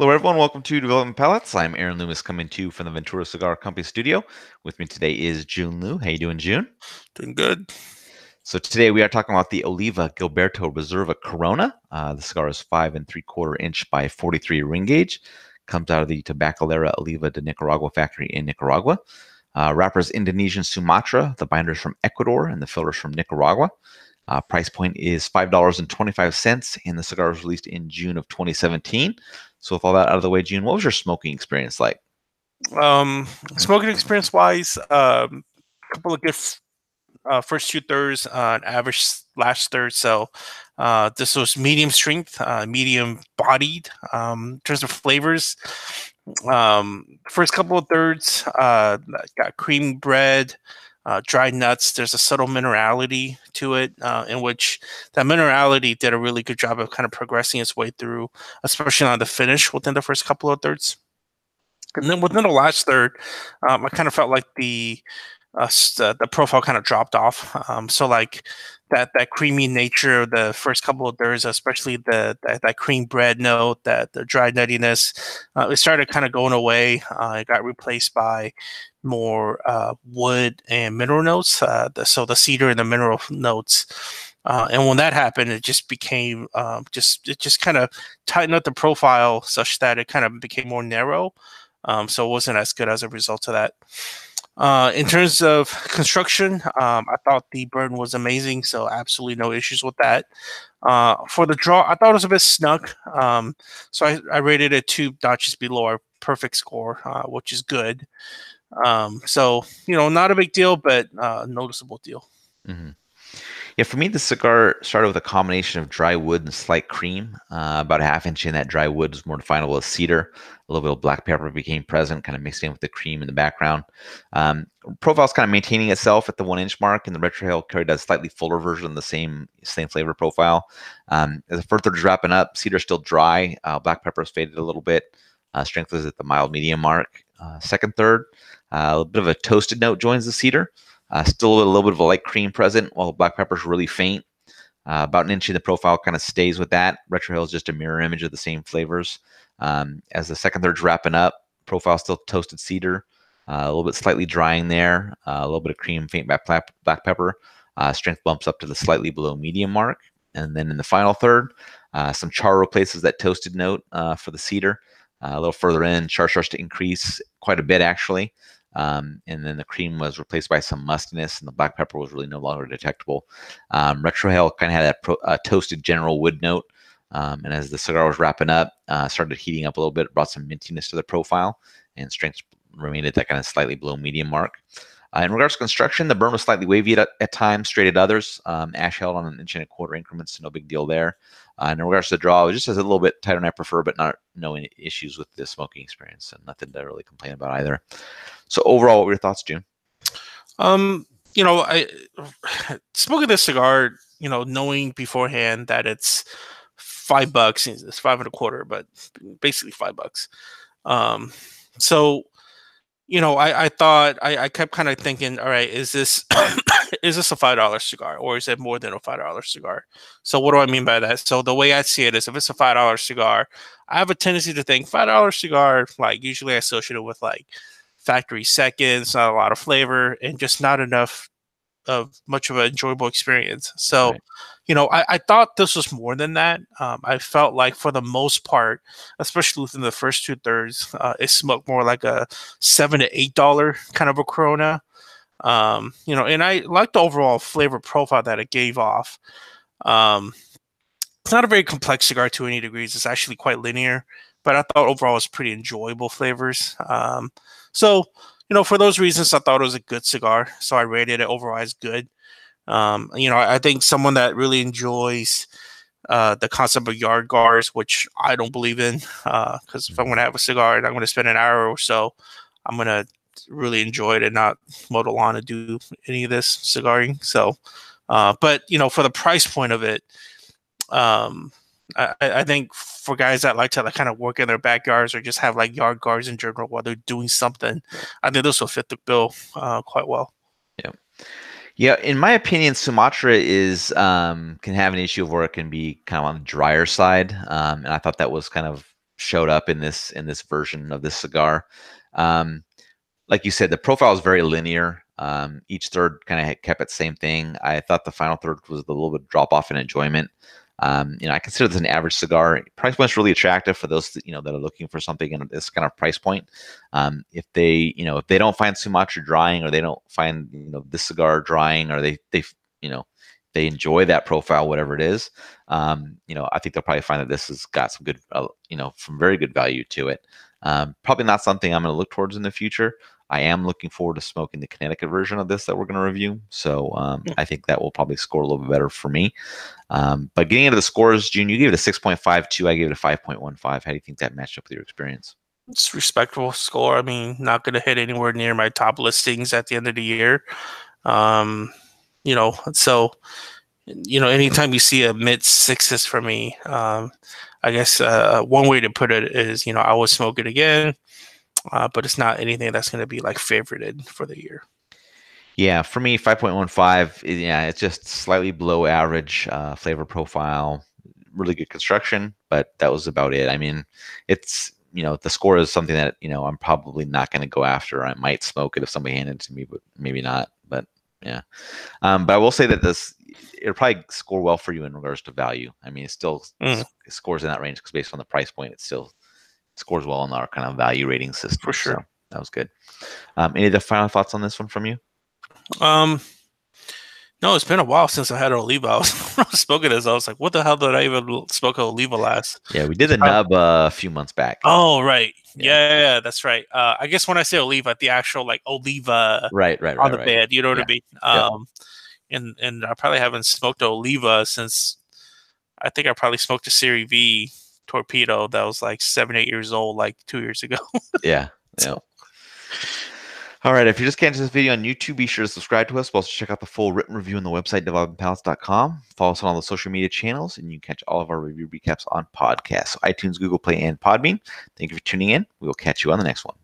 Hello, everyone. Welcome to Development Palates. I'm Aaron Loomis, coming to you from the Ventura Cigar Company studio. With me today is Jiunn Liu. How you doing, Jiunn? Doing good. So today we are talking about the Oliva Gilberto Reserva Corona. The cigar is 5 3/4 inch by 43 ring gauge. Comes out of the Tabacalera Oliva de Nicaragua factory in Nicaragua. Wrapper is Indonesian Sumatra. The binder is from Ecuador, and the filler is from Nicaragua. Price point is $5.25, and the cigar was released in June of 2017. So with all that out of the way, June, what was your smoking experience like? Smoking experience wise, couple of good first two thirds, average last third. So this was medium strength, medium bodied. In terms of flavors, first couple of thirds got cream bread, dried nuts. There's a subtle minerality to it, in which that minerality did a really good job of kind of progressing its way through, especially on the finish within the first couple of thirds. And then within the last third, I kind of felt like the profile kind of dropped off. So like that creamy nature of the first couple of thirds, especially that cream bread note, that the dry nuttiness, it started kind of going away. It got replaced by more wood and mineral notes. So the cedar and the mineral notes. And when that happened, it just became it just kind of tightened up the profile such that it kind of became more narrow. So it wasn't as good as a result of that. In terms of construction, I thought the burn was amazing, so absolutely no issues with that. For the draw, I thought it was a bit snug, so I rated it 2 notches below our perfect score, which is good. So not a big deal, but noticeable deal. Mm-hmm. Yeah, for me, the cigar started with a combination of dry wood and slight cream. About a half inch in, that dry wood was more definable as cedar. A little bit of black pepper became present, kind of mixed in with the cream in the background. Profile's kind of maintaining itself at the 1 inch mark, and the retrohale carried a slightly fuller version of the same flavor profile. As the first third is wrapping up, cedar's still dry. Black pepper's faded a little bit. Strength is at the mild medium mark. Second third, a little bit of a toasted note joins the cedar. Still a little bit of a light cream present, while the black pepper is really faint. About 1 inch in the profile kind of stays with that. Retrohale is just a mirror image of the same flavors. As the second third's wrapping up, profile still toasted cedar, a little bit slightly drying there, a little bit of cream, faint black pepper. Strength bumps up to the slightly below medium mark. And then in the final third, some char replaces that toasted note for the cedar. A little further in, char starts to increase quite a bit, actually. And then the cream was replaced by some mustiness, and the black pepper was really no longer detectable. Retrohale kind of had that toasted general wood note, and as the cigar was wrapping up, started heating up a little bit, brought some mintiness to the profile, and strength remained at that kind of slightly below medium mark. In regards to construction, the burn was slightly wavy at times, straight at others. Ash held on 1 1/4 inch increments, so no big deal there. In regards to the draw, it just has a little bit tighter than I prefer, but no issues with the smoking experience, and nothing to really complain about either. So overall, what were your thoughts, June? I smoking this cigar, knowing beforehand that it's $5, it's 5 1/4, but basically $5. So I thought I kept kind of thinking, all right, is this is this a $5 cigar, or is it more than a $5 cigar? So what do I mean by that? So the way I see it is, if it's a $5 cigar, I have a tendency to think $5 cigar, like usually I associate it with like factory seconds, not a lot of flavor, and just not enough of much of an enjoyable experience. So, Right. I thought this was more than that. I felt like for the most part, especially within the first two thirds, it smoked more like a $7 to $8 kind of a Corona. And I liked the overall flavor profile that it gave off. It's not a very complex cigar to any degrees. It's actually quite linear, but I thought overall it was pretty enjoyable flavors. So, for those reasons, I thought it was a good cigar. So I rated it overall as good. I think someone that really enjoys the concept of yard guards, which I don't believe in, because if I'm going to have a cigar and I'm going to spend an hour or so, I'm going to really enjoy it and not mow the lawn to do any of this cigaring. So, but for the price point of it, I think for guys that like to kind of work in their backyards or just have like yard guards in general while they're doing something, I think this will fit the bill quite well. Yeah. Yeah, in my opinion, Sumatra is can have an issue where it can be kind of on the drier side, and I thought that was kind of showed up in this version of this cigar. Like you said, the profile is very linear. Each third kind of kept it same thing. I thought the final third was a little bit drop off in enjoyment. I consider this an average cigar. Price point's really attractive for those that, that are looking for something in this kind of price point. If they don't find Sumatra drying, or they don't find this cigar drying, or they enjoy that profile, whatever it is, I think they'll probably find that this has got some good, some very good value to it. Probably not something I'm going to look towards in the future. I am looking forward to smoking the Connecticut version of this that we're going to review. So I think that will probably score a little bit better for me. But getting into the scores, Jiunn, you gave it a 6.52. I gave it a 5.15. How do you think that matched up with your experience? It's a respectable score. I mean, not going to hit anywhere near my top listings at the end of the year. So, anytime you see a mid sixes for me, I guess one way to put it is, I would smoke it again. But it's not anything that's going to be like favorited for the year. Yeah, for me, 5.15. Yeah, it's just slightly below average flavor profile. Really good construction, but that was about it. I mean, it's the score is something that I'm probably not going to go after. I might smoke it if somebody handed it to me, but maybe not. But yeah, but I will say that it'll probably score well for you in regards to value. I mean, it still scores in that range because based on the price point, it still scores well in our kind of value rating system. For sure. So that was good. Any of the final thoughts on this one from you? No, it's been a while since I had an Oliva. I was smoking this. I was like, what the hell did I even smoke an Oliva last? Yeah, we did the nub a few months back. Oh, right. Yeah, that's right. I guess when I say Oliva, the actual like Oliva right on the bed, you know what I mean? Yep. And I probably haven't smoked an Oliva since I think I probably smoked a Series V Torpedo that was like 7-8 years old, like 2 years ago. Yeah. All right. If you're just getting to this video on YouTube, be sure to subscribe to us. We'll also check out the full written review on the website, developingpalates.com. Follow us on all the social media channels, and you can catch all of our review recaps on podcasts, so iTunes, Google Play, and Podbean. Thank you for tuning in. We will catch you on the next one.